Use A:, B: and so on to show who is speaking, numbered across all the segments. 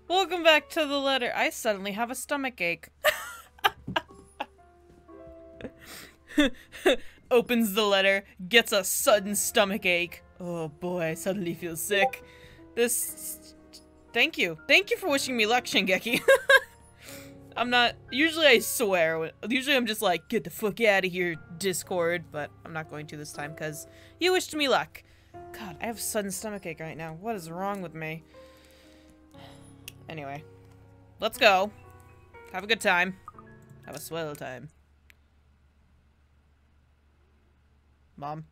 A: Welcome back to the letter. I suddenly have a stomach ache. Opens the letter, gets a sudden stomach ache. Oh boy, I suddenly feel sick. Thank you. Thank you for wishing me luck, Shingeki. I'm not- usually I swear. Usually I'm just like, get the fuck out of here, Discord. But I'm not going to this time because you wished me luck. God, I have a sudden stomach ache right now. What is wrong with me? Anyway. Let's go. Have a good time. Have a swell time. Mom.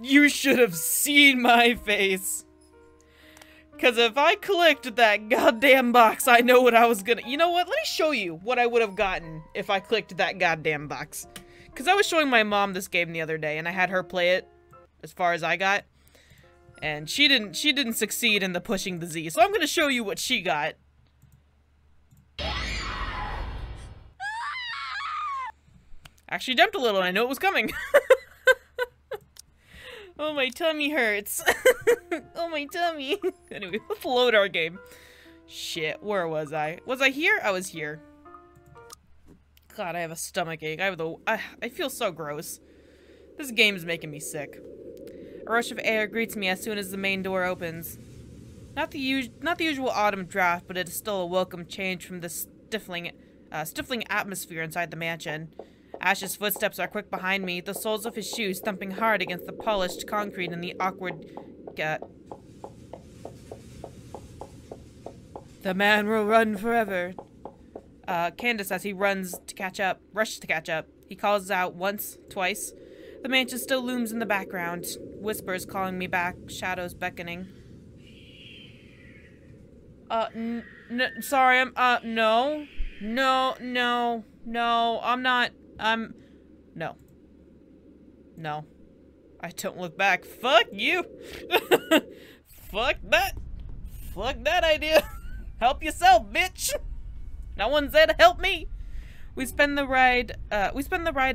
A: You should have seen my face. Cause if I clicked that goddamn box, I know what I was gonna- You know what? Let me show you what I would have gotten if I clicked that goddamn box. Cause I was showing my mom this game the other day and I had her play it as far as I got. And she didn't succeed in the pushing the Z. So I'm gonna show you what she got. Actually jumped a little and I know it was coming. Oh, my tummy hurts. Oh, my tummy. Anyway, let's load our game. Shit, where was I? Was I here? I was here. God, I have a stomach ache. I feel so gross. This game is making me sick. A rush of air greets me as soon as the main door opens. Not the usual autumn draft, but it is still a welcome change from the stifling atmosphere inside the mansion. Ash's footsteps are quick behind me, the soles of his shoes thumping hard against the polished concrete in the awkward The man will run forever. Candace, as he rushes to catch up. He calls out once, twice. The mansion still looms in the background. Whispers calling me back, shadows beckoning. Sorry, no. No, I'm not. No. I don't look back. Fuck you. Fuck that idea. Help yourself, bitch. No one's there to help me. We spend the ride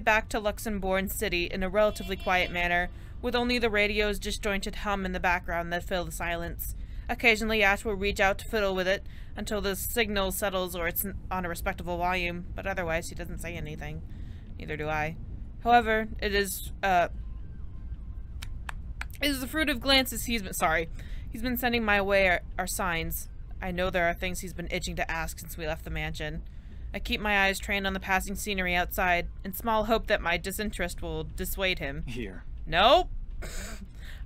A: back to Luxembourg City in a relatively quiet manner, with only the radio's disjointed hum in the background that fill the silence. Occasionally, Ash will reach out to fiddle with it until the signal settles or it's on a respectable volume, but otherwise he doesn't say anything. Neither do I. However, it is the fruit of glances he's been sending my way are signs. I know there are things he's been itching to ask since we left the mansion. I keep my eyes trained on the passing scenery outside, in small hope that my disinterest will dissuade him.
B: Here.
A: Nope.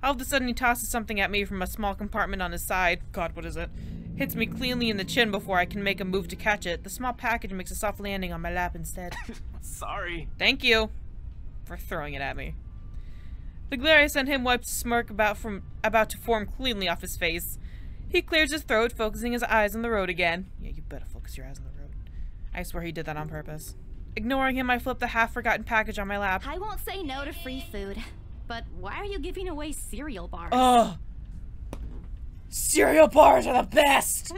A: All of a sudden he tosses something at me from a small compartment on his side. God, what is it? Hits me cleanly in the chin before I can make a move to catch it. The small package makes a soft landing on my lap instead.
B: Sorry.
A: Thank you for throwing it at me. The glare I sent him wipes a smirk about to form cleanly off his face. He clears his throat, focusing his eyes on the road again. Yeah, you better focus your eyes on the road. I swear he did that on purpose. Ignoring him, I flip the half-forgotten package on my lap.
C: I won't say no to free food, but why are you giving away cereal bars?
A: Oh! Cereal bars are the best!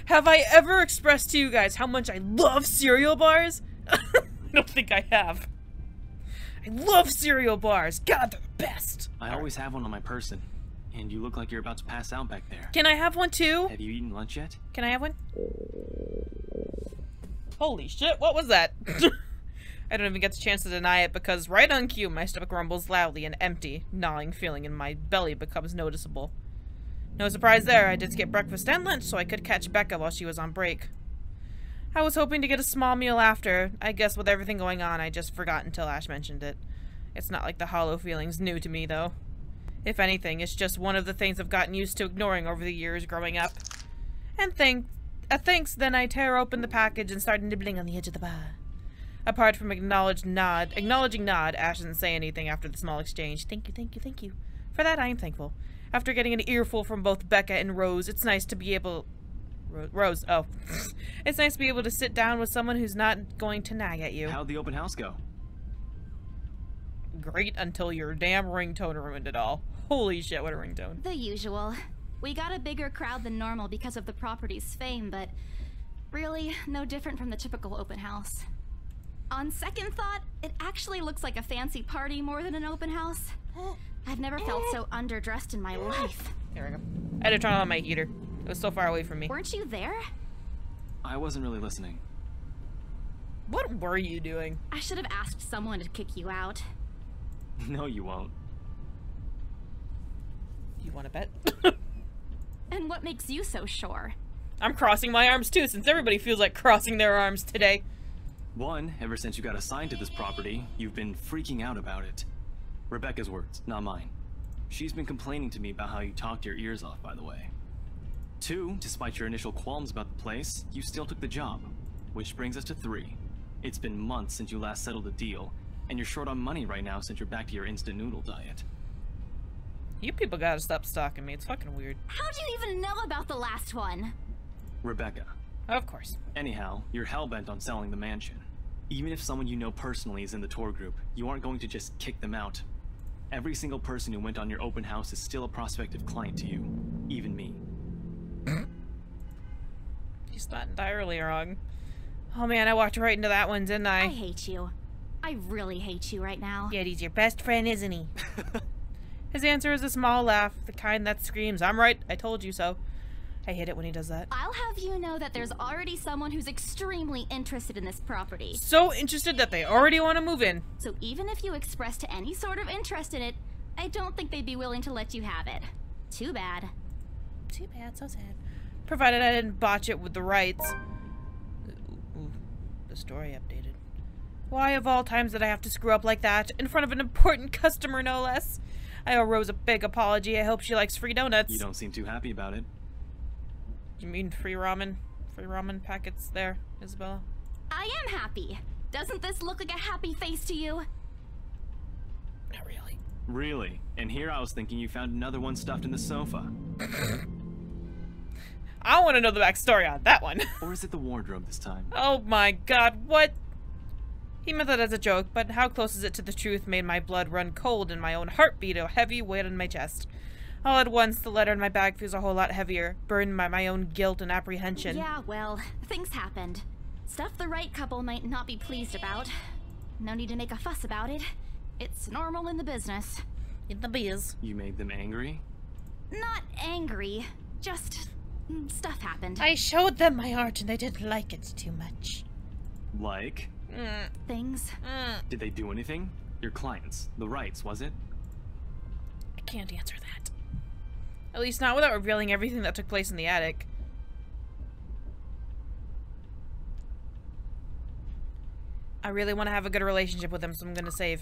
A: Have I ever expressed to you guys how much I love cereal bars? I don't think I have. I love cereal bars. God, they're the best.
B: I always have one on my person, and you look like you're about to pass out back there.
A: Can I have one too?
B: Have you eaten lunch yet?
A: Can I have one? Holy shit, what was that? I don't even get the chance to deny it because right on cue, my stomach rumbles loudly and empty, gnawing feeling in my belly becomes noticeable. No surprise there, I did skip breakfast and lunch so I could catch Becca while she was on break. I was hoping to get a small meal after. I guess with everything going on, I just forgot until Ash mentioned it. It's not like the hollow feeling's new to me, though. If anything, it's just one of the things I've gotten used to ignoring over the years growing up. And thanks, then I tear open the package and start nibbling on the edge of the bar. Apart from acknowledging nod, Ash didn't say anything after the small exchange. Thank you. For that, I am thankful. After getting an earful from both Becca and Rose, it's nice to be able... Rose, oh. It's nice to be able to sit down with someone who's not going to nag at you.
B: How'd the open house go?
A: Great until your damn ringtone ruined it all. Holy shit, what a ringtone.
C: The usual. We got a bigger crowd than normal because of the property's fame, but really, no different from the typical open house. On second thought, it actually looks like a fancy party more than an open house. I've never felt so underdressed in my life.
A: There we go. I had to turn on my heater. It was so far away from me.
C: Weren't you there?
B: I wasn't really listening.
A: What were you doing?
C: I should have asked someone to kick you out.
B: No, you won't.
A: You want to bet?
C: And what makes you so sure?
A: I'm crossing my arms too, since everybody feels like crossing their arms today.
B: One, ever since you got assigned to this property, you've been freaking out about it. Rebecca's words, not mine. She's been complaining to me about how you talked your ears off, by the way. Two, despite your initial qualms about the place, you still took the job. Which brings us to three. It's been months since you last settled a deal, and you're short on money right now since you're back to your instant noodle diet.
A: You people gotta stop stalking me. It's fucking weird.
C: How'd you even know about the last one?
B: Rebecca.
A: Of course.
B: Anyhow, you're hellbent on selling the mansion. Even if someone you know personally is in the tour group, you aren't going to just kick them out. Every single person who went on your open house is still a prospective client to you. Even me.
A: She's not entirely wrong. Oh man, I walked right into that one, didn't I?
C: I hate you. I really hate you right now.
A: Yeah, he's your best friend, isn't he? His answer is a small laugh, the kind that screams, "I'm right, I told you so." I hate it when he does that.
C: I'll have you know that there's already someone who's extremely interested in this property.
A: So interested that they already want to move in.
C: So even if you expressed any sort of interest in it, I don't think they'd be willing to let you have it. Too bad.
A: Too bad, so sad. Provided I didn't botch it with the rights. Ooh, the story updated. Why of all times did I have to screw up like that? In front of an important customer, no less. I owe Rose a big apology. I hope she likes free donuts.
B: You don't seem too happy about it.
A: You mean free ramen? Free ramen packets there, Isabella?
C: I am happy. Doesn't this look like a happy face to you?
A: Not really.
B: Really? And here I was thinking you found another one stuffed in the sofa.
A: I want to know the backstory on that one.
B: Or is it the wardrobe this time?
A: Oh my god, what? He meant that as a joke, but how close is it to the truth made my blood run cold and my own heart beat a heavy weight on my chest. All at once, the letter in my bag feels a whole lot heavier, burdened by my own guilt and apprehension.
C: Yeah, well, things happened. Stuff the right couple might not be pleased about. No need to make a fuss about it. It's normal in the business.
A: In the biz.
B: You made them angry?
C: Not angry, just stuff happened.
A: I showed them my art and they didn't like it too much.
B: Like?
C: Things.
B: Did they do anything? Your clients. The rights, was it?
A: I can't answer that. At least not without revealing everything that took place in the attic. I really want to have a good relationship with him, so I'm gonna save.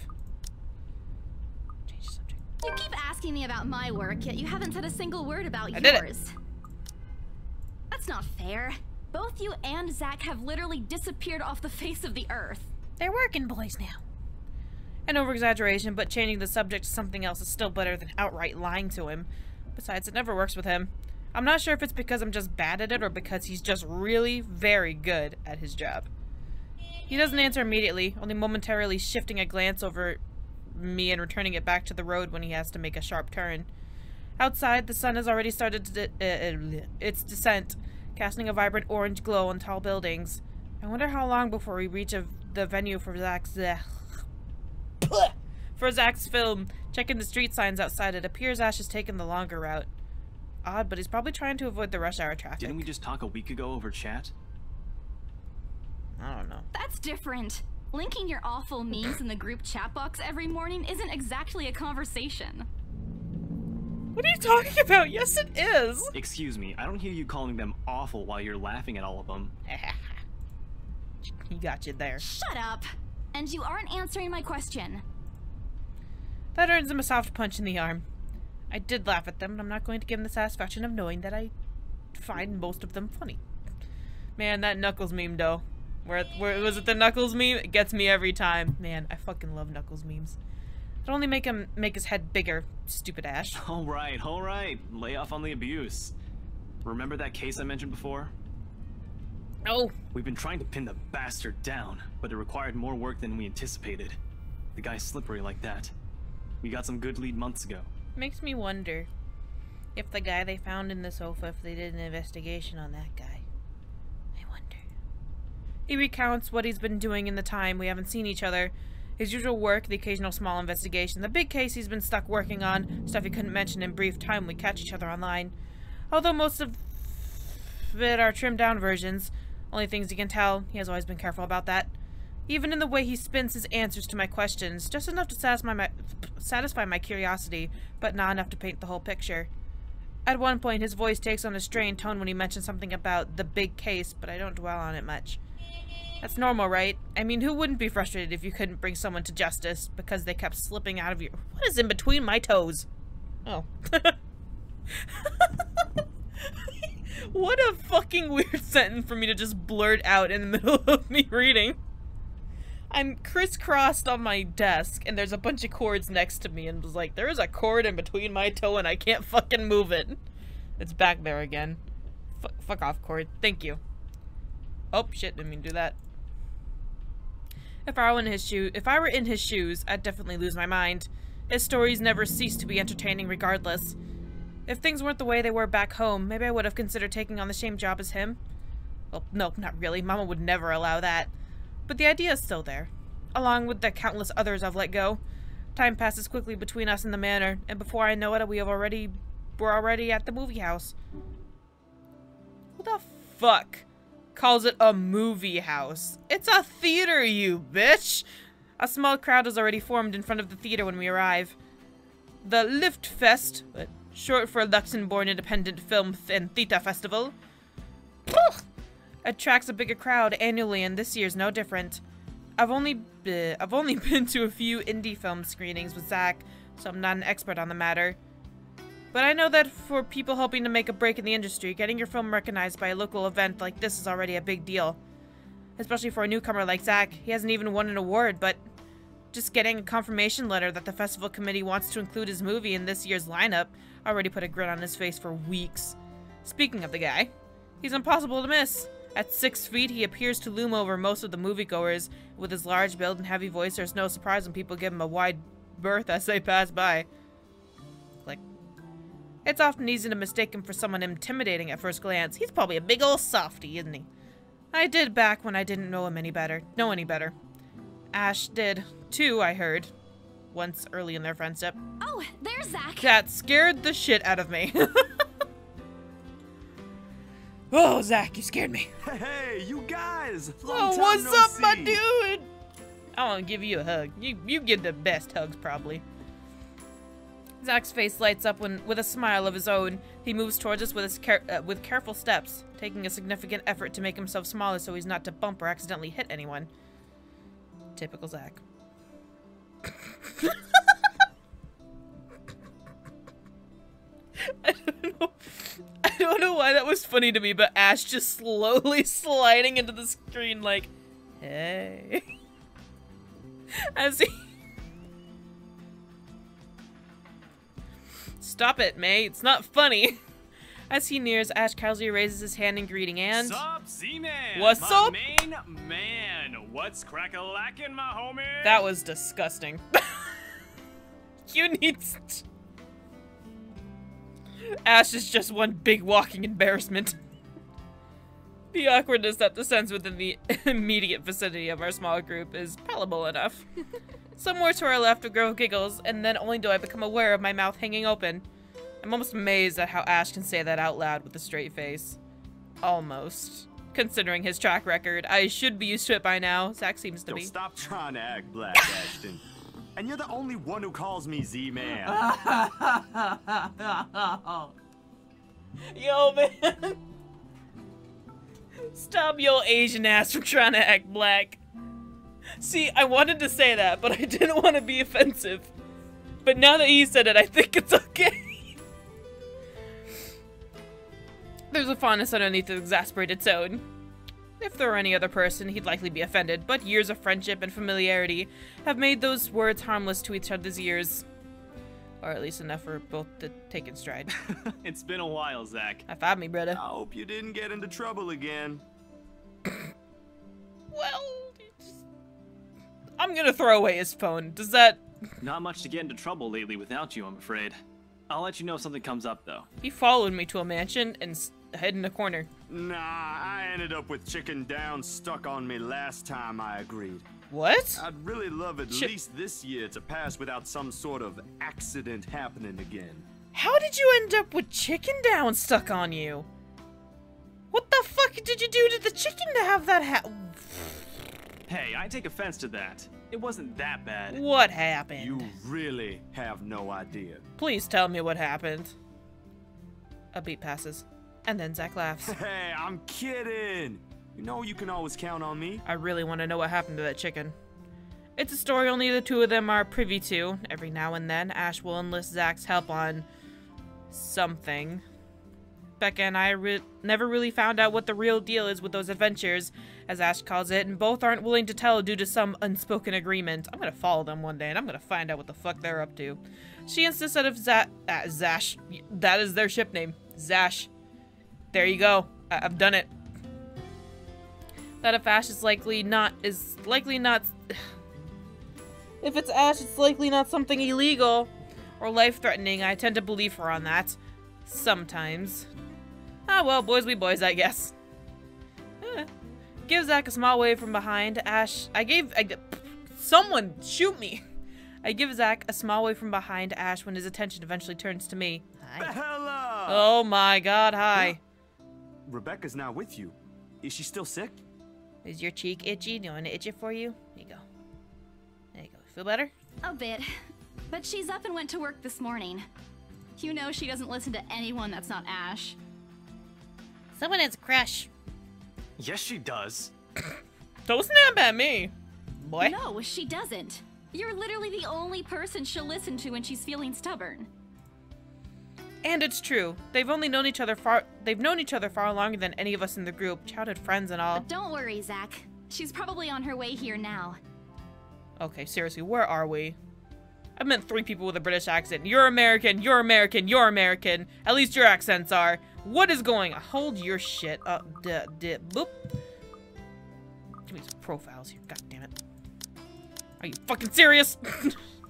A: Change the subject.
C: You keep asking me about my work, yet you haven't said a single word about
A: I did it.
C: yours. That's not fair. Both you and Zach have literally disappeared off the face of the earth.
A: They're working boys now. An over-exaggeration, but changing the subject to something else is still better than outright lying to him. Besides, it never works with him. I'm not sure if it's because I'm just bad at it or because he's just really very good at his job. He doesn't answer immediately, only momentarily shifting a glance over me and returning it back to the road when he has to make a sharp turn. Outside, the sun has already started its descent, casting a vibrant orange glow on tall buildings. I wonder how long before we reach the venue for Zach's film. Checking the street signs outside, it appears Ash has taken the longer route. Odd, but he's probably trying to avoid the rush hour traffic.
B: Didn't we just talk a week ago over chat?
A: I don't know.
C: That's different. Linking your awful memes in the group chat box every morning isn't exactly a conversation.
A: What are you talking about? Yes, it is.
B: Excuse me, I don't hear you calling them awful while you're laughing at all of them.
A: He got you there.
C: Shut up! And you aren't answering my question.
A: That earns him a soft punch in the arm. I did laugh at them, but I'm not going to give him the satisfaction of knowing that I find most of them funny. Man, that Knuckles meme, though. Where was it the Knuckles meme? It gets me every time. Man, I fucking love Knuckles memes. It'll only make him make his head bigger, stupid Ash.
B: All right. Lay off on the abuse. Remember that case I mentioned before?
A: Oh.
B: We've been trying to pin the bastard down, but it required more work than we anticipated. The guy's slippery like that. We got some good lead months ago.
A: Makes me wonder If the guy they found in the sofa, if they did an investigation on that guy. I wonder. He recounts what he's been doing in the time we haven't seen each other. His usual work, the occasional small investigation, the big case he's been stuck working on, stuff he couldn't mention in brief time we catch each other online. Although most of it are trimmed down versions, only things he can tell, he has always been careful about that. Even in the way he spins his answers to my questions, just enough to satisfy my curiosity, but not enough to paint the whole picture. At one point, his voice takes on a strained tone when he mentions something about the big case, but I don't dwell on it much. That's normal, right? I mean, who wouldn't be frustrated if you couldn't bring someone to justice because they kept slipping out of your— What is in between my toes? Oh. What a fucking weird sentence for me to just blurt out in the middle of me reading. I'm crisscrossed on my desk, and there's a bunch of cords next to me, and was like, there is a cord in between my toe, and I can't fucking move it. It's back there again. Fuck off, cord. Thank you. Oh, shit, didn't mean to do that. If I were in his shoes, I'd definitely lose my mind. His stories never cease to be entertaining regardless. If things weren't the way they were back home, maybe I would have considered taking on the same job as him. Well, no, not really. Mama would never allow that. But the idea is still there, along with the countless others I've let go. Time passes quickly between us and the manor, and before I know it, we're already at the movie house. Who the fuck calls it a movie house? It's a theater, you bitch! A small crowd has already formed in front of the theater when we arrive. The Liftfest, short for Luxembourg Independent Film and Theater Festival, attracts a bigger crowd annually, and this year's no different. I've only been to a few indie film screenings with Zach, so I'm not an expert on the matter. But I know that for people hoping to make a break in the industry, getting your film recognized by a local event like this is already a big deal. Especially for a newcomer like Zach. He hasn't even won an award, but just getting a confirmation letter that the festival committee wants to include his movie in this year's lineup already put a grin on his face for weeks. Speaking of the guy, he's impossible to miss. At 6 feet, he appears to loom over most of the moviegoers. With his large build and heavy voice, there's no surprise when people give him a wide berth as they pass by. Click. It's often easy to mistake him for someone intimidating at first glance. He's probably a big old softy, isn't he? I did back when I didn't know him any better. Ash did, too, I heard. Once early in their friendship.
C: Oh, there's Zach!
A: That scared the shit out of me. Oh, Zach, you scared me.
D: Hey, you guys!
A: Oh, what's up, my dude? I want to give you a hug. You give the best hugs, probably. Zach's face lights up with a smile of his own. He moves towards us with careful steps, taking a significant effort to make himself smaller so he's not to bump or accidentally hit anyone. Typical Zach. I don't know why that was funny to me, but Ash just slowly sliding into the screen like, hey. As he... Stop it, May. It's not funny. As he nears, Ash casually raises his hand in greeting and...
D: Sup, Z-Man?
A: What's up?
D: Main man. What's crack-a-lackin', my homie?
A: That was disgusting. You need... Ash is just one big walking embarrassment. The awkwardness that descends within the immediate vicinity of our small group is palatable enough. Somewhere to our left, a girl giggles, and then only do I become aware of my mouth hanging open. I'm almost amazed at how Ash can say that out loud with a straight face. Almost. Considering his track record, I should be used to it by now. Zach seems to be.
D: Stop trying to act black, Ashton. And you're the only one who calls me Z-Man.
A: Yo, man. Stop your Asian ass from trying to act black. See, I wanted to say that, but I didn't want to be offensive. But now that he said it, I think it's okay. There's a fondness underneath his exasperated tone. If there were any other person, he'd likely be offended, but years of friendship and familiarity have made those words harmless to each other's ears. Or at least enough for both to take in stride.
B: It's been a while, Zach.
A: High five me, brother.
D: I hope you didn't get into trouble again.
A: Well, I'm gonna throw away his phone. Does that...
B: Not much to get into trouble lately without you, I'm afraid. I'll let you know if something comes up, though.
A: He followed me to a mansion and hid in a corner.
D: Nah, I ended up with chicken down stuck on me last time I agreed.
A: What?
D: I'd really love at least this year to pass without some sort of accident happening again.
A: How did you end up with chicken down stuck on you? What the fuck did you do to the chicken to have that
B: Hey, I take offense to that. It wasn't that bad.
A: What happened?
D: You really have no idea.
A: Please tell me what happened. A beat passes. And then Zach laughs.
D: Hey, I'm kidding. You know you can always count on me.
A: I really want to know what happened to that chicken. It's a story only the two of them are privy to. Every now and then, Ash will enlist Zach's help on something. Becca and I never really found out what the real deal is with those adventures, as Ash calls it, and both aren't willing to tell due to some unspoken agreement. I'm gonna follow them one day, and I'm gonna find out what the fuck they're up to. She insists that if Zash, that is their ship name, Zash. There you go. I've done it. That if Ash is likely not, if it's Ash, it's likely not something illegal or life-threatening. I tend to believe her on that. Sometimes. Ah, well, boys be boys, I guess. Give Zach a small wave from behind. Ash, someone shoot me. I give Zach a small wave from behind Ash when his attention eventually turns to me. Hi.
D: Bella!
A: Oh my god, hi.
D: Yeah. Rebecca's not with you. Is she still sick?
A: Is your cheek itchy? Do you want to itch it for you? There you go. There you go. Feel better?
C: A bit. But she's up and went to work this morning. You know she doesn't listen to anyone that's not Ash.
A: Someone has a crush.
B: Yes, she does.
A: Don't snap at me, boy.
C: No, she doesn't. You're literally the only person she'll listen to when she's feeling stubborn.
A: And it's true. They've known each other far longer than any of us in the group. Childhood friends and all.
C: But don't worry, Zach. She's probably on her way here now.
A: Okay, seriously, where are we? I've met 3 people with a British accent. You're American, you're American, you're American. At least your accents are. What is going on? Hold your shit up. Boop. Give me some profiles here. God damn it. Are you fucking serious?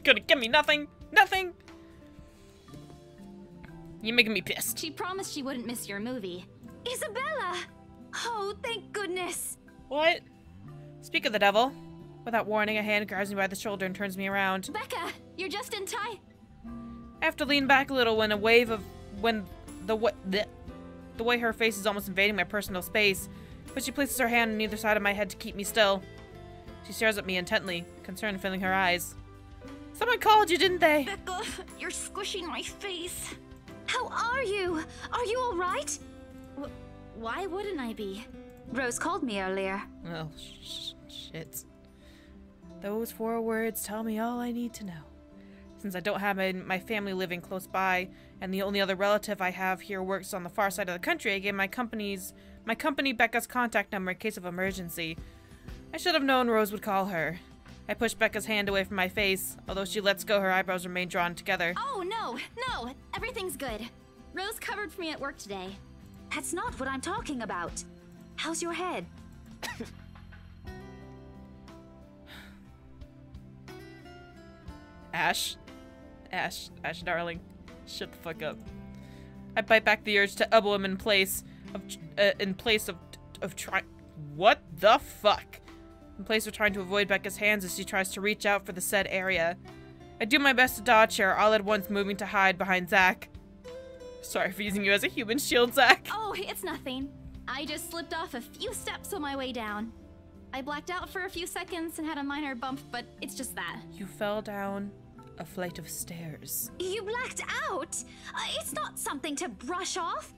A: Gonna give me nothing? Nothing? You're making me pissed.
C: She promised she wouldn't miss your movie. Isabella! Oh, thank goodness.
A: What? Speak of the devil. Without warning, a hand grabs me by the shoulder and turns me around.
C: Becca, you're just in time.
A: I have to lean back a little when the way her face is almost invading my personal space, but she places her hand on either side of my head to keep me still. She stares at me intently, concern filling her eyes. Someone called you, didn't they?
C: Becca, you're squishing my face. How are you? Are you all right? Why wouldn't I be? Rose called me earlier.
A: Oh, shit. Those 4 words tell me all I need to know. Since I don't have my family living close by, and the only other relative I have here works on the far side of the country, I gave my company Becca's contact number in case of emergency. I should have known Rose would call her. I push Becca's hand away from my face. Although she lets go, her eyebrows remain drawn together.
C: Oh, no, everything's good. Rose covered for me at work today. That's not what I'm talking about. How's your head?
A: Ash, darling, shut the fuck up. I bite back the urge to elbow him in place of trying. What the fuck? In place of trying to avoid Becca's hands as she tries to reach out for the said area. I do my best to dodge her, all at once moving to hide behind Zach. Sorry for using you as a human shield, Zach.
C: Oh, it's nothing. I just slipped off a few steps on my way down. I blacked out for a few seconds and had a minor bump, but it's just that.
A: You fell down a flight of stairs.
C: You blacked out? It's not something to brush off.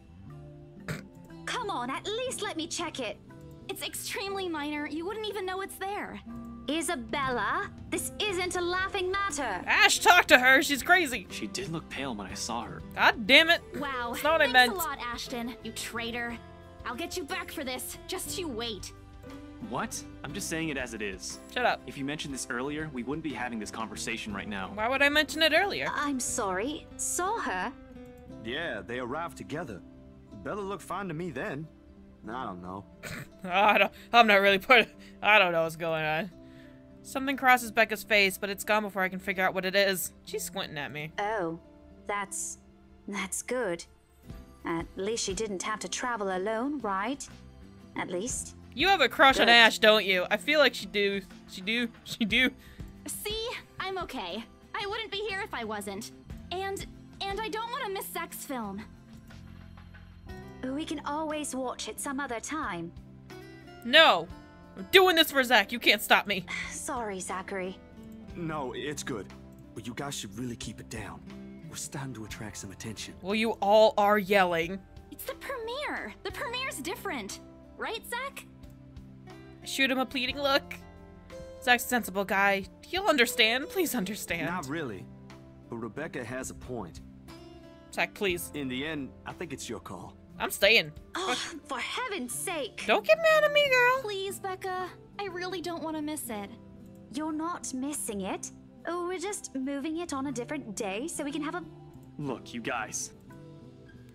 C: Come on, at least let me check it. It's extremely minor. You wouldn't even know it's there. Isabella, this isn't a laughing matter.
A: Ash, talk to her. She's crazy.
B: She did look pale when I saw her.
A: God damn it.
C: Wow.
A: That's not what I
C: Thanks
A: meant.
C: a lot, Ashton, you traitor. I'll get you back for this. Just you wait.
B: What? I'm just saying it as it is.
A: Shut up.
B: If you mentioned this earlier, we wouldn't be having this conversation right now.
A: Why would I mention it earlier?
C: I'm sorry. Saw her?
D: Yeah, they arrived together. Bella looked fine to me then. I don't know.
A: I'm not really I don't know what's going on. Something crosses Becca's face, but it's gone before I can figure out what it is. She's squinting at me.
C: Oh, that's
E: That's good. At least she didn't have to travel alone, right? At least.
A: You have a crush on
E: Good.
A: Ash, don't you? I feel like she do. She do.
C: See? I'm okay. I wouldn't be here if I wasn't. And I don't want to miss Zach's film.
E: We can always watch it some other time.
A: No! I'm doing this for Zach. You can't stop me.
E: Sorry, Zachary.
D: No, it's good. But you guys should really keep it down. We're starting to attract some attention.
A: Well, you all are yelling.
C: It's the premiere. The premiere's different. Right, Zach?
A: Shoot him a pleading look. Zach's a sensible guy. He'll understand. Please understand.
D: Not really. But Rebecca has a point.
A: Zach, please.
D: In the end, I think it's your call.
A: I'm staying.
E: Oh, for heaven's sake.
A: Don't get mad at me, girl.
C: Please, Becca. I really don't want to miss it.
E: You're not missing it. Oh, we're just moving it on a different day so we can have a...
B: Look, you guys.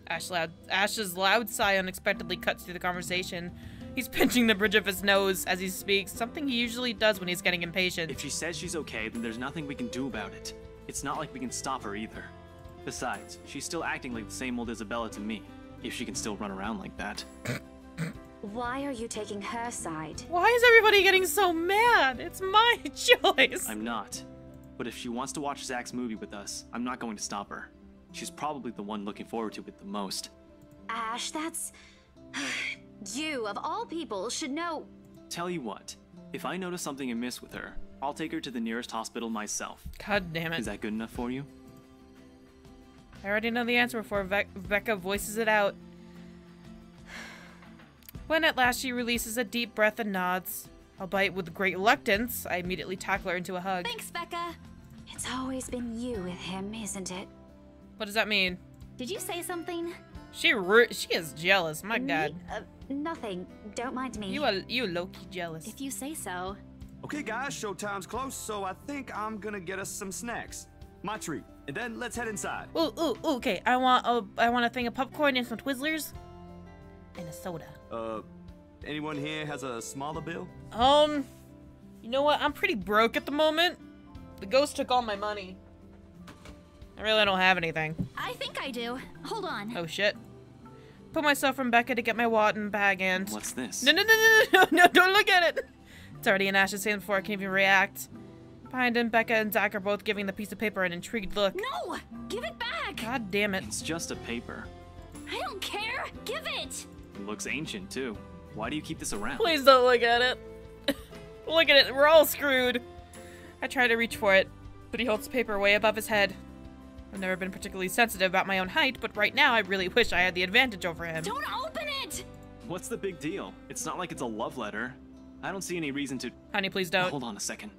A: Ash's loud sigh unexpectedly cuts through the conversation. He's pinching the bridge of his nose as he speaks, something he usually does when he's getting impatient.
B: If she says she's okay, then there's nothing we can do about it. It's not like we can stop her either. Besides, she's still acting like the same old Isabella to me, if she can still run around like that.
E: Why are you taking her side?
A: Why is everybody getting so mad? It's my choice.
B: I'm not. But if she wants to watch Zach's movie with us, I'm not going to stop her. She's probably the one looking forward to it the most.
E: Ash, that's... You, of all people, should know...
B: Tell you what, if I notice something amiss with her, I'll take her to the nearest hospital myself.
A: God damn it.
B: Is that good enough for you?
A: I already know the answer before Becca voices it out. When at last she releases a deep breath and nods, albeit with great reluctance, I immediately tackle her into a hug.
C: Thanks, Becca.
E: It's always been you with him, isn't it?
A: What does that mean?
C: Did you say something?
A: She is jealous. My God.
E: Nothing. Don't mind me.
A: You low-key jealous.
C: If you say so.
D: Okay, guys, showtime's close, so I think I'm gonna get us some snacks. My treat. And then let's head inside.
A: Ooh, okay. I want a thing of popcorn and some Twizzlers. And a soda.
D: Anyone here has a smaller bill?
A: You know what? I'm pretty broke at the moment. The ghost took all my money. I really don't have anything.
C: I think I do. Hold on.
A: Oh shit. Put myself from Becca to get my wallet and bag and...
B: What's this?
A: No, don't look at it! It's already in Ash's hand before I can even react. Behind him, Becca and Zach are both giving the piece of paper an intrigued look.
C: No! Give it back!
A: God damn it.
B: It's just a paper.
C: I don't care! Give it!
B: It looks ancient, too. Why do you keep this around?
A: Please don't look at it. Look at it, we're all screwed. I try to reach for it, but he holds the paper way above his head. I've never been particularly sensitive about my own height, but right now I really wish I had the advantage over him.
C: Don't open it!
B: What's the big deal? It's not like it's a love letter. I don't see any reason to...
A: Honey, please don't.
B: Hold on a second.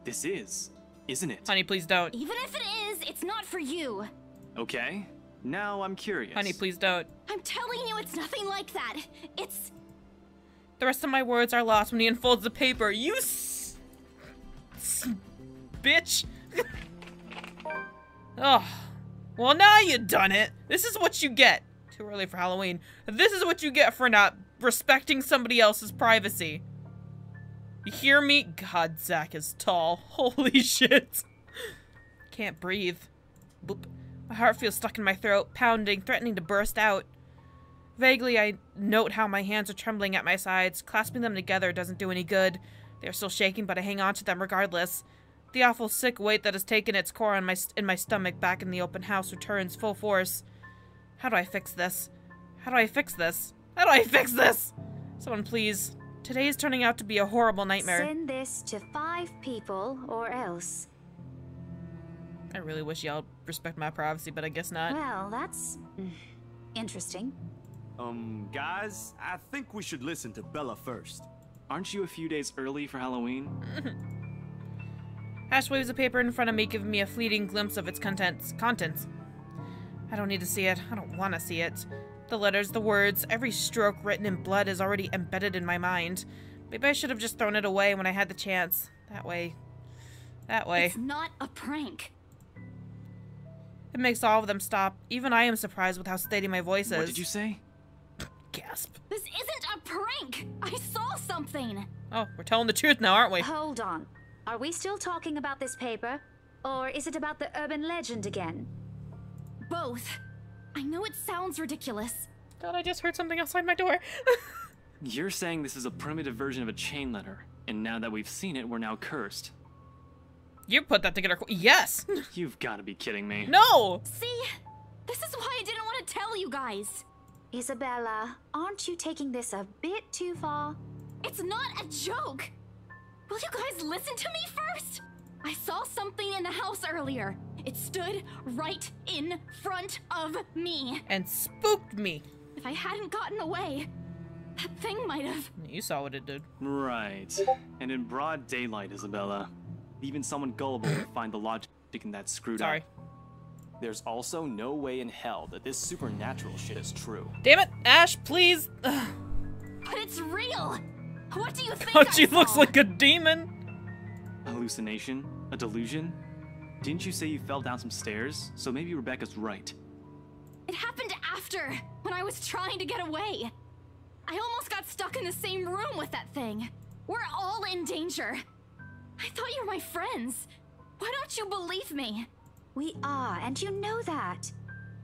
B: This is, isn't it?
A: Honey, please don't.
C: Even if it is, it's not for you.
B: Okay. Now I'm curious.
A: Honey, please don't.
C: I'm telling you, it's nothing like that. It's...
A: The rest of my words are lost when he unfolds the paper. You bitch. Oh. Well, now you done it. This is what you get. Too early for Halloween. This is what you get for not respecting somebody else's privacy. You hear me? God, Zach is tall. Holy shit. Can't breathe. Boop. My heart feels stuck in my throat, pounding, threatening to burst out. Vaguely, I note how my hands are trembling at my sides. Clasping them together doesn't do any good. They are still shaking, but I hang on to them regardless. The awful sick weight that has taken its core in my stomach back in the open house returns full force. How do I fix this? How do I fix this? How do I fix this? Someone please. Today is turning out to be a horrible nightmare.
E: Send this to 5 people or else.
A: I really wish y'all respect my privacy, but I guess not.
E: Well, that's interesting.
D: Guys, I think we should listen to Bella first.
B: Aren't you a few days early for Halloween?
A: Ash waves a paper in front of me, giving me a fleeting glimpse of its contents. I don't need to see it. I don't want to see it. The letters, the words, every stroke written in blood is already embedded in my mind. Maybe I should have just thrown it away when I had the chance. That way.
C: It's not a prank.
A: It makes all of them stop. Even I am surprised with how steady my voice is.
B: What did you say?
A: Gasp.
C: This isn't a prank! I saw something!
A: Oh, we're telling the truth now, aren't we?
E: Hold on. Are we still talking about this paper? Or is it about the urban legend again?
C: Both. I know it sounds ridiculous.
A: God, I just heard something outside my door.
B: You're saying this is a primitive version of a chain letter, and now that we've seen it, we're now cursed.
A: You put that together. Yes.
B: You've got to be kidding me.
A: No.
C: See? This is why I didn't want to tell you guys.
E: Isabella, aren't you taking this a bit too far?
C: It's not a joke. Will you guys listen to me first? I saw something in the house earlier. It stood right in front of me.
A: And spooked me.
C: If I hadn't gotten away, that thing might have...
A: You saw what it did.
B: Right. And in broad daylight, Isabella. Even someone gullible would find the logic in that screwed
A: Sorry.
B: up. There's also no way in hell that this supernatural shit is true.
A: Damn it, Ash, please. Ugh.
C: But it's real. What do you think
A: Oh,
C: I
A: she
C: saw?
A: looks like a demon.
B: Hallucination? A delusion? Didn't you say you fell down some stairs? So maybe Rebecca's right.
C: It happened after, when I was trying to get away. I almost got stuck in the same room with that thing. We're all in danger. I thought you were my friends. Why don't you believe me?
E: We are, and you know that.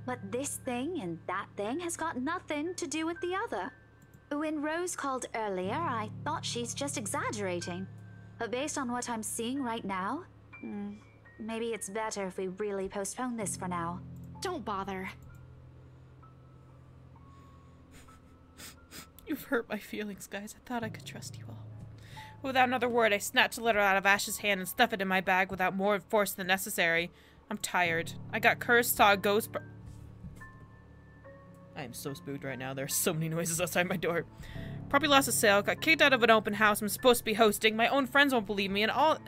E: But this thing and that thing has got nothing to do with the other. When Rose called earlier, I thought she's just exaggerating. But based on what I'm seeing right now, maybe it's better if we really postpone this for now.
C: Don't bother.
A: You've hurt my feelings, guys. I thought I could trust you all. Without another word, I snatched the letter out of Ash's hand and stuffed it in my bag without more force than necessary. I'm tired. I got cursed, saw a ghost, I am so spooked right now. There are so many noises outside my door. Probably lost a sale, got kicked out of an open house I'm supposed to be hosting. My own friends won't believe me, and all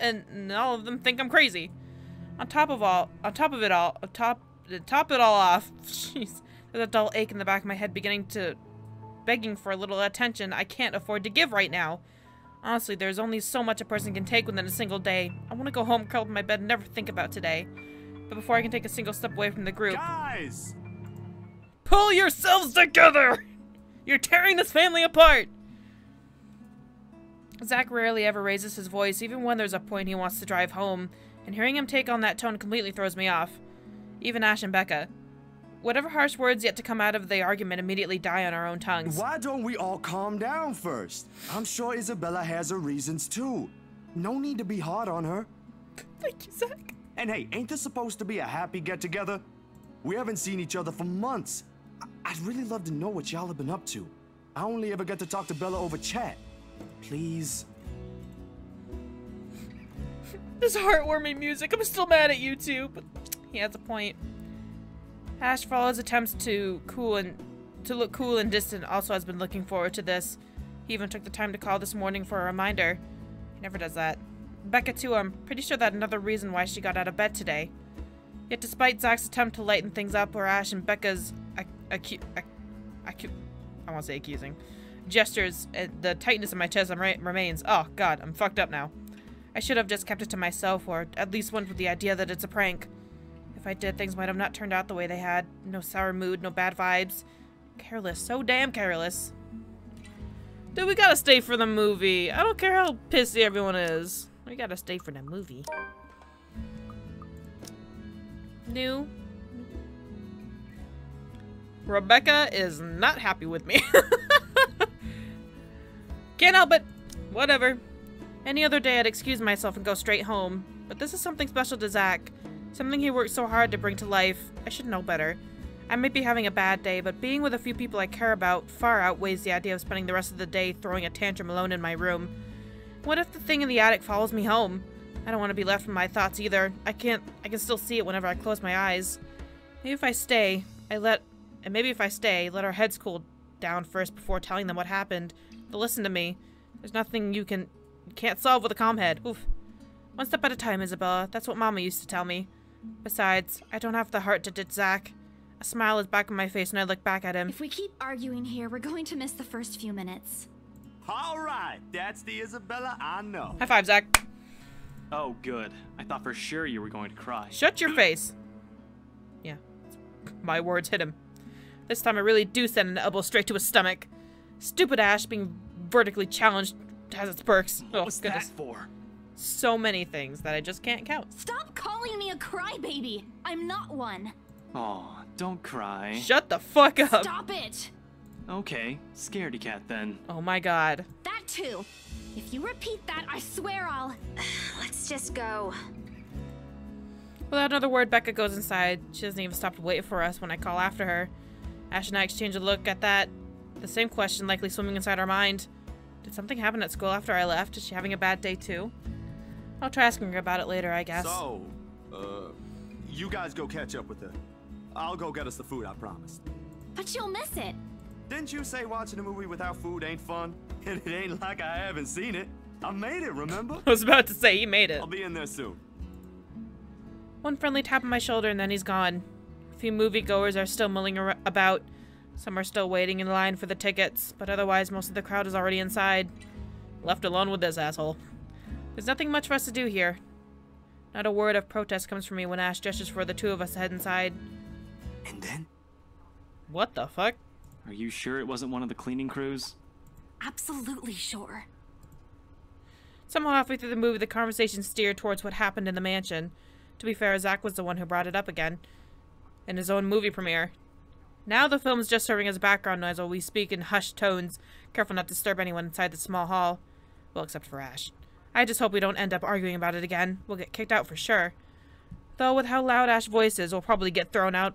A: of them think I'm crazy. To top it all off, jeez, there's a dull ache in the back of my head begging for a little attention I can't afford to give right now. Honestly, there's only so much a person can take within a single day. I want to go home, curl up in my bed, and never think about today. But before I can take a single step away from the group...
D: Guys!
A: Pull yourselves together! You're tearing this family apart! Zach rarely ever raises his voice, even when there's a point he wants to drive home, and hearing him take on that tone completely throws me off. Even Ash and Becca. Whatever harsh words yet to come out of the argument immediately die on our own tongues.
D: Why don't we all calm down first? I'm sure Isabella has her reasons too. No need to be hard on her.
A: Thank you, Zach.
D: And hey, ain't this supposed to be a happy get-together? We haven't seen each other for months. I'd really love to know what y'all have been up to. I only ever get to talk to Bella over chat. Please.
A: This heartwarming music. I'm still mad at you two, but he has a point. Ash, for all his attempts to look cool and distant, also has been looking forward to this. He even took the time to call this morning for a reminder. He never does that. Becca too, I'm pretty sure that's another reason why she got out of bed today. Yet despite Zach's attempt to lighten things up, or Ash and Becca's accusing gestures, the tightness in my chest remains. Oh god, I'm fucked up now. I should have just kept it to myself, or at least went with the idea that it's a prank. If I did, things might have not turned out the way they had. No sour mood, no bad vibes. Careless, so damn careless. Dude, we gotta stay for the movie. I don't care how pissy everyone is. We gotta stay for the movie. New. Rebecca is not happy with me. Can't help it. Whatever. Any other day I'd excuse myself and go straight home. But this is something special to Zach. Something he worked so hard to bring to life. I should know better. I might be having a bad day, but being with a few people I care about far outweighs the idea of spending the rest of the day throwing a tantrum alone in my room. What if the thing in the attic follows me home? I don't want to be left with my thoughts either. I can still see it whenever I close my eyes. Maybe if I stay, let our heads cool down first before telling them what happened. They'll listen to me. There's nothing you can't solve with a calm head. Oof. One step at a time, Isabella. That's what Mama used to tell me. Besides, I don't have the heart to ditch Zach. A smile is back on my face and I look back at him.
C: If we keep arguing here, we're going to miss the first few minutes.
D: All right, that's the Isabella I know.
A: High five, Zach.
B: Oh, good. I thought for sure you were going to cry.
A: Shut your face. Yeah. My words hit him. This time I really do send an elbow straight to his stomach. Stupid Ash being vertically challenged has its perks.
B: What was that for?
A: So many things that I just can't count.
C: Stop calling me a crybaby. I'm not one.
B: Aw, don't cry.
A: Shut the fuck up.
C: Stop it!
B: Okay, scaredy cat then.
A: Oh my god.
C: That too. If you repeat that, I swear I'll...
E: Let's just go.
A: Without another word, Becca goes inside. She doesn't even stop to wait for us when I call after her. Ash and I exchange a look at that. The same question likely swimming inside our mind. Did something happen at school after I left? Is she having a bad day too? I'll try asking her about it later, I guess.
D: So, you guys go catch up with her. I'll go get us the food I promised.
C: But you'll miss it.
D: Didn't you say watching a movie without food ain't fun? And it ain't like I haven't seen it. I made it, remember?
A: I was about to say, he made it.
D: I'll be in there soon.
A: One friendly tap on my shoulder and then he's gone. A few moviegoers are still milling about. Some are still waiting in line for the tickets, but otherwise most of the crowd is already inside. Left alone with this asshole. There's nothing much for us to do here. Not a word of protest comes from me when Ash gestures for the two of us to head inside.
D: And then?
A: What the fuck?
B: Are you sure it wasn't one of the cleaning crews?
C: Absolutely sure.
A: Somehow halfway through the movie, the conversation steered towards what happened in the mansion. To be fair, Zach was the one who brought it up again. In his own movie premiere. Now the film's just serving as background noise while we speak in hushed tones, careful not to disturb anyone inside the small hall. Well, except for Ash. I just hope we don't end up arguing about it again. We'll get kicked out for sure. Though with how loud Ash voice is, we'll probably get thrown out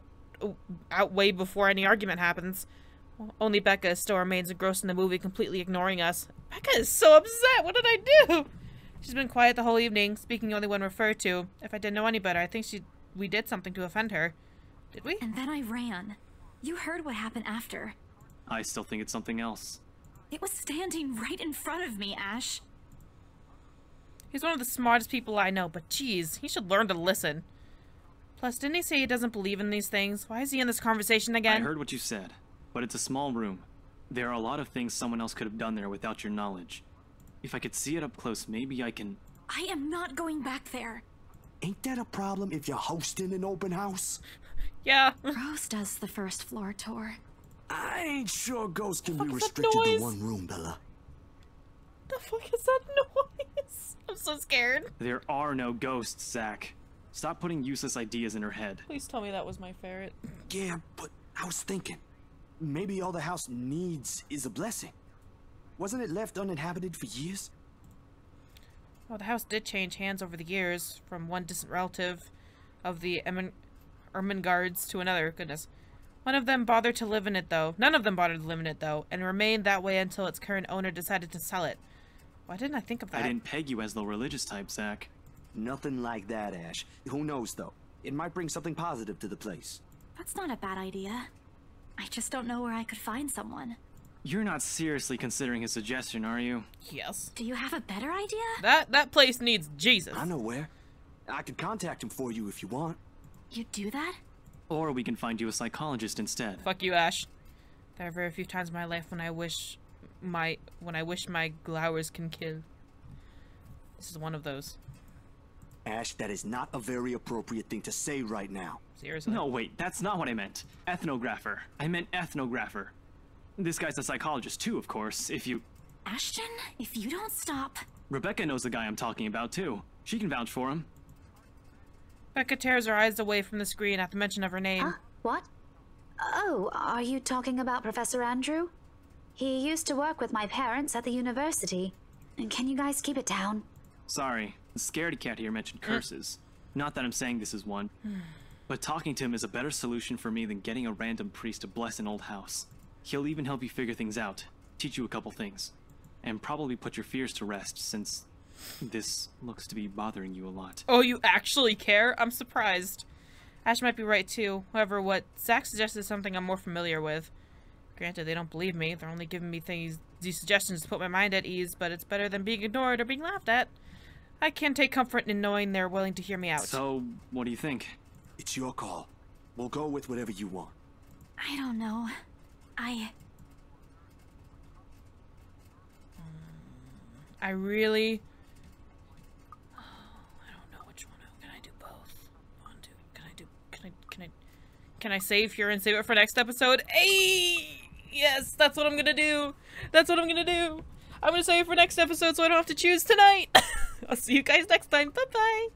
A: way before any argument happens. Only Becca still remains engrossed in the movie, completely ignoring us. Becca is so upset! What did I do? She's been quiet the whole evening, speaking only when referred to. If I didn't know any better, I think we did something to offend her. Did we?
C: And then I ran. You heard what happened after.
B: I still think it's something else.
C: It was standing right in front of me, Ash.
A: He's one of the smartest people I know, but geez, he should learn to listen. Plus, didn't he say he doesn't believe in these things? Why is he in this conversation again?
B: I heard what you said, but it's a small room. There are a lot of things someone else could have done there without your knowledge. If I could see it up close, maybe I can...
C: I am not going back there.
D: Ain't that a problem if you're hosting an open house?
A: Yeah.
C: Rose does the first floor tour.
D: I ain't sure ghosts can
A: What
D: be
A: the fuck is that
D: restricted to
A: noise?
D: one room, Bella.
A: The fuck is that noise? I'm so scared.
B: There are no ghosts, Zach. Stop putting useless ideas in her head.
A: Please tell me that was my ferret.
D: Yeah, but I was thinking, maybe all the house needs is a blessing. Wasn't it left uninhabited for years?
A: Well, the house did change hands over the years, from one distant relative of the Ermengardes to another. Goodness. One of them bothered to live in it, though. None of them bothered to live in it, though, and remained that way until its current owner decided to sell it. Why didn't I think of that?
B: I didn't peg you as the religious type, Zach.
D: Nothing like that, Ash. Who knows, though? It might bring something positive to the place.
C: That's not a bad idea. I just don't know where I could find someone.
B: You're not seriously considering his suggestion, are you?
A: Yes.
C: Do you have a better idea?
A: That place needs Jesus.
D: I know where. I could contact him for you if you want.
C: You do that?
B: Or we can find you a psychologist instead.
A: Fuck you, Ash. There are very few times in my life when I wish my glowers can kill. This is one of those.
D: Ash, that is not a very appropriate thing to say right now.
A: Seriously.
B: No, wait, that's not what I meant. Ethnographer. I meant ethnographer. This guy's a psychologist too, of course, if you...
C: Ashton, if you don't stop...
B: Rebecca knows the guy I'm talking about too. She can vouch for him.
A: Becca tears her eyes away from the screen at the mention of her name.
E: Huh? What? Oh, are you talking about Professor Andrew? He used to work with my parents at the university. And can you guys keep it down?
B: Sorry, the scaredy cat here mentioned curses. Not that I'm saying this is one. But talking to him is a better solution for me than getting a random priest to bless an old house. He'll even help you figure things out, teach you a couple things, and probably put your fears to rest since this looks to be bothering you a lot.
A: Oh, you actually care? I'm surprised. Ash might be right too. However, what Zach suggested is something I'm more familiar with. Granted, they don't believe me. They're only giving me these suggestions to put my mind at ease, but it's better than being ignored or being laughed at. I can take comfort in knowing they're willing to hear me out.
B: So, what do you think?
D: It's your call. We'll go with whatever you want.
C: I don't know.
A: I really... Oh, I don't know which one. Can I do both? One, two. Can I save here and save it for next episode? Hey! Yes, that's what I'm gonna do. That's what I'm gonna do. I'm gonna save it for next episode so I don't have to choose tonight. I'll see you guys next time. Bye-bye.